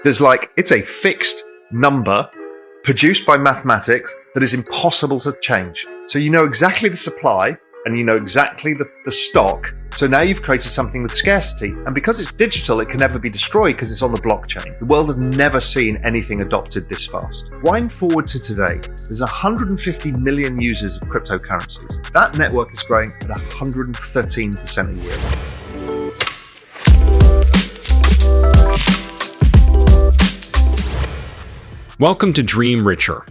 It's a fixed number produced by mathematics that is impossible to change. So you know exactly the supply and you know exactly the stock. So now you've created something with scarcity. And because it's digital, it can never be destroyed because it's on the blockchain. The world has never seen anything adopted this fast. Wind forward to today, there's 150 million users of cryptocurrencies. That network is growing at 113% a year. Welcome to Dream Richer.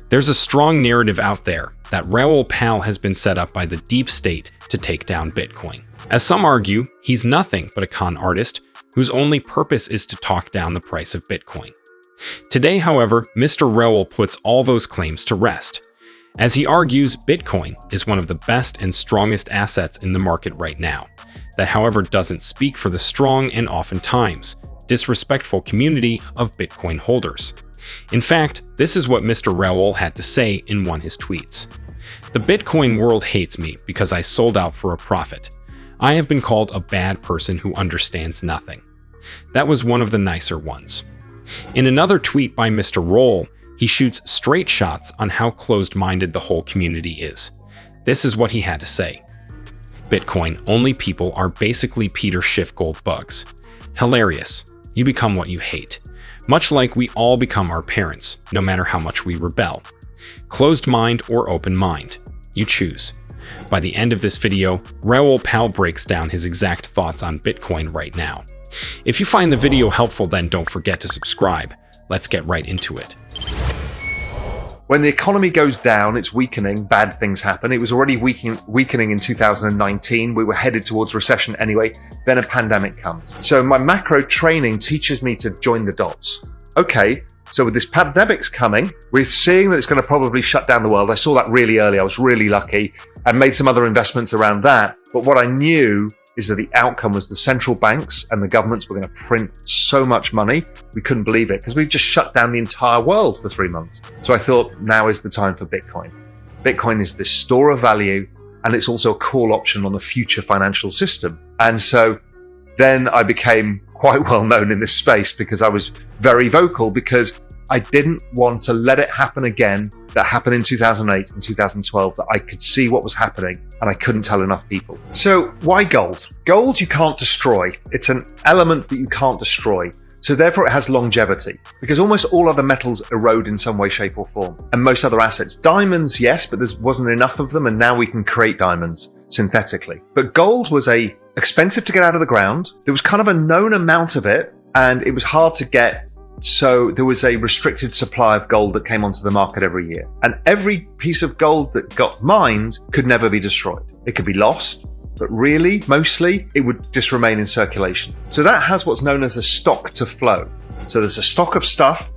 There's a strong narrative out there that Raoul Pal has been set up by the deep state to take down Bitcoin. As some argue, he's nothing but a con artist whose only purpose is to talk down the price of Bitcoin. Today, however, Mr. Raoul puts all those claims to rest. As he argues, Bitcoin is one of the best and strongest assets in the market right now. That, however, doesn't speak for the strong and oftentimes disrespectful community of Bitcoin holders. In fact, this is what Mr. Raoul had to say in one of his tweets. The Bitcoin world hates me because I sold out for a profit. I have been called a bad person who understands nothing. That was one of the nicer ones. In another tweet by Mr. Raoul, he shoots straight shots on how closed-minded the whole community is. This is what he had to say. Bitcoin-only people are basically Peter Schiff gold bugs. Hilarious. You become what you hate. Much like we all become our parents, no matter how much we rebel. Closed mind or open mind, you choose. By the end of this video, Raoul Pal breaks down his exact thoughts on Bitcoin right now. If you find the video helpful, then don't forget to subscribe. Let's get right into it. When the economy goes down, it's weakening, bad things happen. It was already weakening in 2019. We were headed towards recession anyway. Then a pandemic comes. So my macro training teaches me to join the dots. Okay, so with this pandemic's coming, we're seeing that it's going to probably shut down the world. I saw that really early. I was really lucky and made some other investments around that. But what I knew is that the outcome was the central banks and the governments were going to print so much money, we couldn't believe it because we've just shut down the entire world for 3 months. So I thought now is the time for Bitcoin. Bitcoin is this store of value and it's also a call option on the future financial system. And so then I became quite well known in this space because I was very vocal because I didn't want to let it happen again that happened in 2008 and 2012, that I could see what was happening and I couldn't tell enough people. So why gold? Gold you can't destroy. It's an element that you can't destroy. So therefore it has longevity because almost all other metals erode in some way, shape or form. And most other assets. Diamonds, yes, but there wasn't enough of them and now we can create diamonds synthetically. But gold was expensive to get out of the ground. There was kind of a known amount of it and it was hard to get. So there was a restricted supply of gold that came onto the market every year. And every piece of gold that got mined could never be destroyed. It could be lost, but really, mostly, it would just remain in circulation. So that has what's known as a stock to flow. So there's a stock of stuff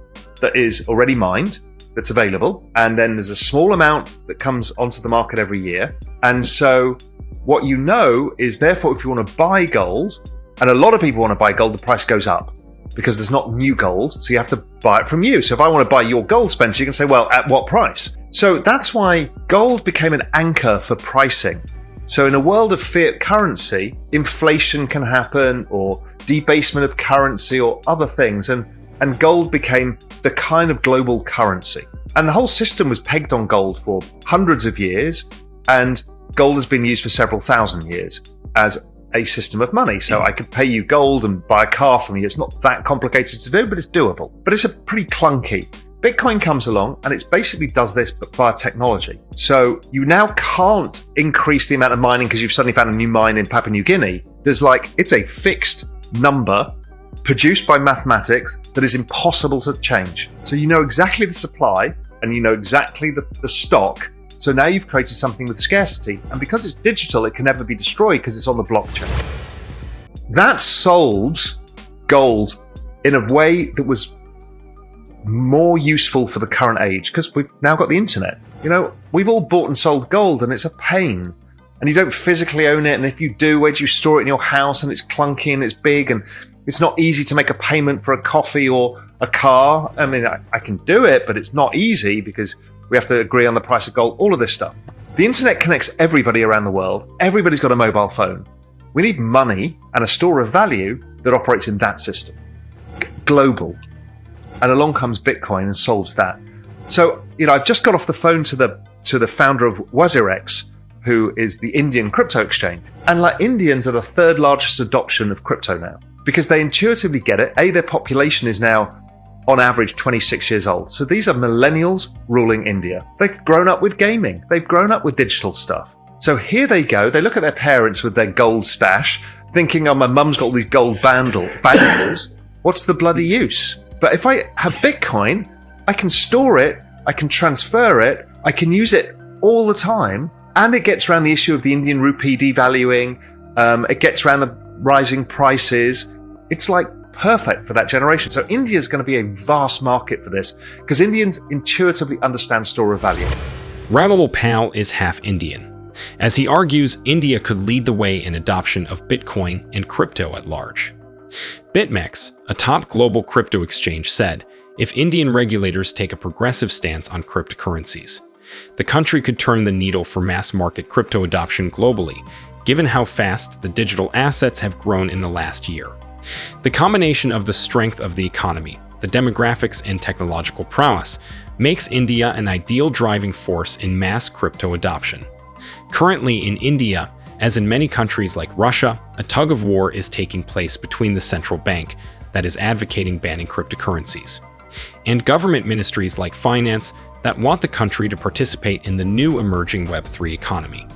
that is already mined, that's available, and then there's a small amount that comes onto the market every year. And so what you know is, therefore, if you want to buy gold, and a lot of people want to buy gold, the price goes up. Because there's not new gold, so you have to buy it from you. So if I want to buy your gold, Spencer, you can say, well, at what price? So that's why gold became an anchor for pricing. So in a world of fiat currency, inflation can happen or debasement of currency or other things. And gold became the kind of global currency. And the whole system was pegged on gold for hundreds of years. And gold has been used for several thousand years as a system of money. So I could pay you gold and buy a car from you. It's not that complicated to do, but it's doable. But it's a pretty clunky. Bitcoin comes along and it basically does this but via technology. So you now can't increase the amount of mining because you've suddenly found a new mine in Papua New Guinea. It's a fixed number produced by mathematics that is impossible to change. So you know exactly the supply and you know exactly the stock. So now you've created something with scarcity. And because it's digital, it can never be destroyed because it's on the blockchain. That solves gold in a way that was more useful for the current age because we've now got the internet. You know, we've all bought and sold gold and it's a pain. And you don't physically own it. And if you do, where do you store it in your house? And it's clunky and it's big and it's not easy to make a payment for a coffee or a car. I mean, I can do it, but it's not easy because we have to agree on the price of gold, all of this stuff. The internet connects everybody around the world. Everybody's got a mobile phone. We need money and a store of value that operates in that system. Global. And along comes Bitcoin and solves that. So, I just got off the phone to the founder of WazirX, who is the Indian crypto exchange. And Indians are the third largest adoption of crypto now because they intuitively get it. Their population is now on average 26 years old. So these are millennials ruling India. They've grown up with gaming. They've grown up with digital stuff. So here they go. They look at their parents with their gold stash, thinking, oh, my mum's got all these gold bangles. What's the bloody use? But if I have Bitcoin, I can store it, I can transfer it, I can use it all the time. And it gets around the issue of the Indian rupee devaluing. It gets around the rising prices. It's perfect for that generation. So India is going to be a vast market for this because Indians intuitively understand store of value. Raoul Pal is half Indian. As he argues, India could lead the way in adoption of Bitcoin and crypto at large. BitMEX, a top global crypto exchange, said, if Indian regulators take a progressive stance on cryptocurrencies, the country could turn the needle for mass market crypto adoption globally, given how fast the digital assets have grown in the last year. The combination of the strength of the economy, the demographics, and technological prowess makes India an ideal driving force in mass crypto adoption. Currently in India, as in many countries like Russia, a tug of war is taking place between the central bank that is advocating banning cryptocurrencies and government ministries like finance that want the country to participate in the new emerging Web3 economy.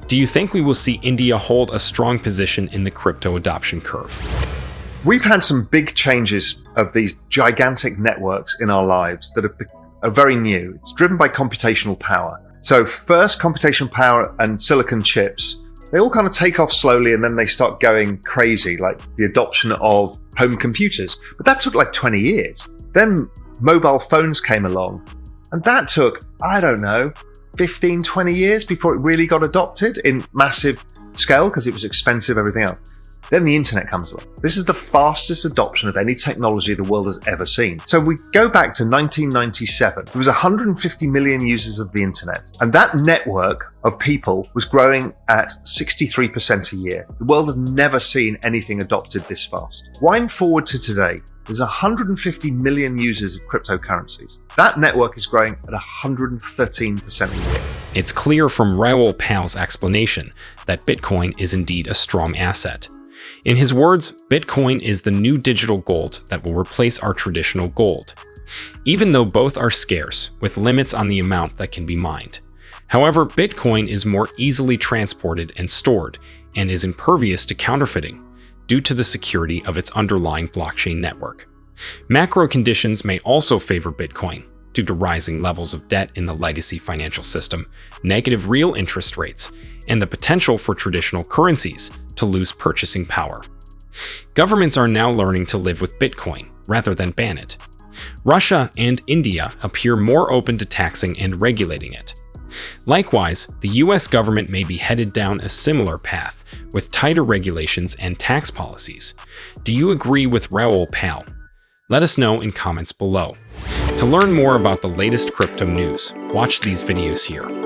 Do you think we will see India hold a strong position in the crypto adoption curve? We've had some big changes of these gigantic networks in our lives that are very new. It's driven by computational power. So first, computational power and silicon chips, they all kind of take off slowly and then they start going crazy, like the adoption of home computers. But that took 20 years. Then mobile phones came along, and that took, 15, 20 years before it really got adopted in massive scale because it was expensive, everything else. Then the internet comes along. This is the fastest adoption of any technology the world has ever seen. So we go back to 1997. There was 150 million users of the internet, and that network of people was growing at 63% a year. The world has never seen anything adopted this fast. Wind forward to today, there's 150 million users of cryptocurrencies. That network is growing at 113% a year. It's clear from Raoul Pal's explanation that Bitcoin is indeed a strong asset. In his words, Bitcoin is the new digital gold that will replace our traditional gold, even though both are scarce, with limits on the amount that can be mined. However, Bitcoin is more easily transported and stored, and is impervious to counterfeiting, due to the security of its underlying blockchain network. Macro conditions may also favor Bitcoin, due to rising levels of debt in the legacy financial system, negative real interest rates, and the potential for traditional currencies to lose purchasing power. Governments are now learning to live with Bitcoin rather than ban it. Russia and India appear more open to taxing and regulating it. Likewise, the US government may be headed down a similar path, with tighter regulations and tax policies. Do you agree with Raoul Pal? Let us know in comments below. To learn more about the latest crypto news, watch these videos here.